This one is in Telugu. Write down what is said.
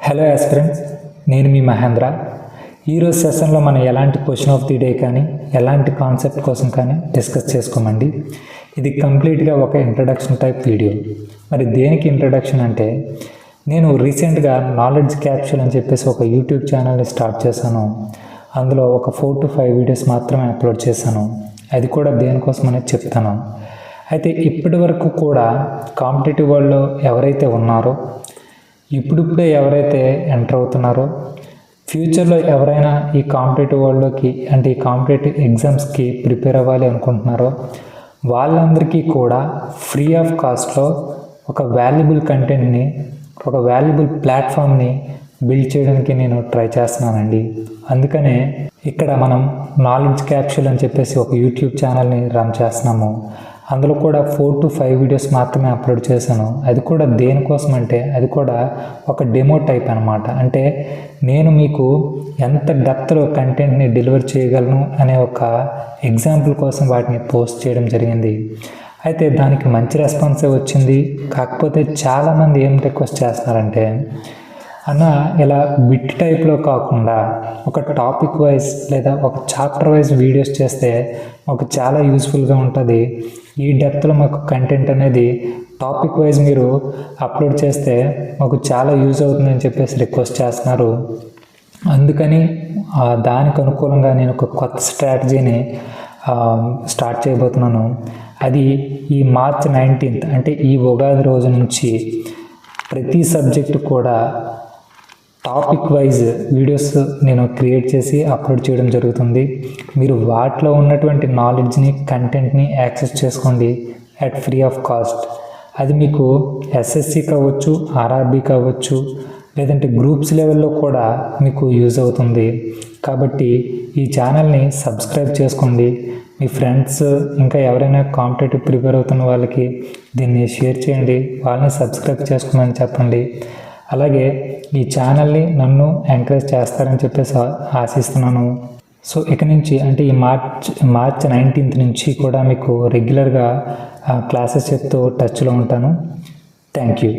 హలో ఆస్పిరెంట్స్, నేను మీ మహేంద్ర. ఈరోజు సెషన్లో మనం ఎలాంటి క్వశ్చన్ ఆఫ్ ది డే కానీ ఎలాంటి కాన్సెప్ట్ కోసం కానీ డిస్కస్ చేసుకోమండి. ఇది కంప్లీట్గా ఒక ఇంట్రడక్షన్ టైప్ వీడియో. మరి దేనికి ఇంట్రడక్షన్ అంటే, నేను రీసెంట్గా నాలెడ్జ్ క్యాప్సూల్ అని చెప్పేసి ఒక యూట్యూబ్ ఛానల్ని స్టార్ట్ చేశాను. అందులో ఒక 4 to 5 వీడియోస్ మాత్రమే అప్లోడ్ చేశాను. అది కూడా దేనికోసం అనేది చెప్తాను. అయితే ఇప్పటి వరకు కూడా కాంపిటేటివ్ వరల్డ్లో ఎవరైతే ఉన్నారో, ఇప్పుడిప్పుడే ఎవరైతే ఎంటర్ అవుతున్నారో, ఫ్యూచర్లో ఎవరైనా ఈ కాంపిటేటివ్ వరల్డ్లోకి అంటే ఈ కాంపిటేటివ్ ఎగ్జామ్స్కి ప్రిపేర్ అవ్వాలి అనుకుంటున్నారో వాళ్ళందరికీ కూడా ఫ్రీ ఆఫ్ కాస్ట్లో ఒక వాల్యుబుల్ కంటెంట్ని, ఒక వాల్యుబుల్ ప్లాట్ఫామ్ని బిల్డ్ చేయడానికి నేను ట్రై చేస్తున్నానండి. అందుకనే ఇక్కడ మనం నాలెడ్జ్ క్యాప్సూల్ అని చెప్పేసి ఒక యూట్యూబ్ ఛానల్ని రన్ చేస్తున్నాము. అందులో కూడా 4 to 5 వీడియోస్ మాత్రమే అప్లోడ్ చేశాను. అది కూడా దేనికోసం అంటే, అది కూడా ఒక డెమో టైప్ అనమాట. అంటే నేను మీకు ఎంత డెప్త్లో కంటెంట్ని డెలివర్ చేయగలను అనే ఒక ఎగ్జాంపుల్ కోసం వాటిని పోస్ట్ చేయడం జరిగింది. అయితే దానికి మంచి రెస్పాన్సే వచ్చింది. కాకపోతే చాలామంది ఏం రిక్వెస్ట్ చేస్తున్నారంటే, అన్న ఇలా బిట్ టైప్లో కాకుండా ఒక టాపిక్ వైజ్ లేదా ఒక చాప్టర్ వైజ్ వీడియోస్ చేస్తే మాకు చాలా యూస్ఫుల్గా ఉంటుంది. ఈ డెప్త్లో మాకు కంటెంట్ అనేది టాపిక్ వైజ్ మీరు అప్లోడ్ చేస్తే మాకు చాలా యూజ్ అవుతుందని చెప్పేసి రిక్వెస్ట్ చేస్తున్నారు. అందుకని దానికి అనుకూలంగా నేను ఒక కొత్త స్ట్రాటజీని స్టార్ట్ చేయబోతున్నాను. అది ఈ March 19th అంటే ఈ ఉగాది రోజు నుంచి ప్రతి సబ్జెక్టు కూడా టాపిక్ వైజ్ వీడియోస్ నేను క్రియేట్ చేసి అప్లోడ్ చేయడం జరుగుతుంది. మీరు వాటిలో ఉన్నటువంటి నాలెడ్జ్ని, కంటెంట్ని యాక్సెస్ చేసుకోండి అట్ ఫ్రీ ఆఫ్ కాస్ట్. అది మీకు ఎస్ఎస్సి కావచ్చు, ఆర్ఆర్బి కావచ్చు, లేదంటే గ్రూప్స్ లెవెల్లో కూడా మీకు యూజ్ అవుతుంది. కాబట్టి ఈ ఛానల్ని సబ్స్క్రైబ్ చేసుకోండి. మీ ఫ్రెండ్స్ ఇంకా ఎవరైనా కాంపిటేటివ్ ప్రిపేర్ అవుతున్న వాళ్ళకి దీన్ని షేర్ చేయండి, వాళ్ళని సబ్స్క్రైబ్ చేసుకోమని చెప్పండి. అలాగే ఈ ఛానల్ని నన్ను ఎంకరేజ్ చేస్తారని చెప్పేసి ఆశిస్తున్నాను. సో ఇక నుంచి అంటే ఈ మార్చ్ 19th నుంచి కూడా మీకు రెగ్యులర్గా క్లాసెస్ చెప్తూ టచ్లో ఉంటాను. Thank you.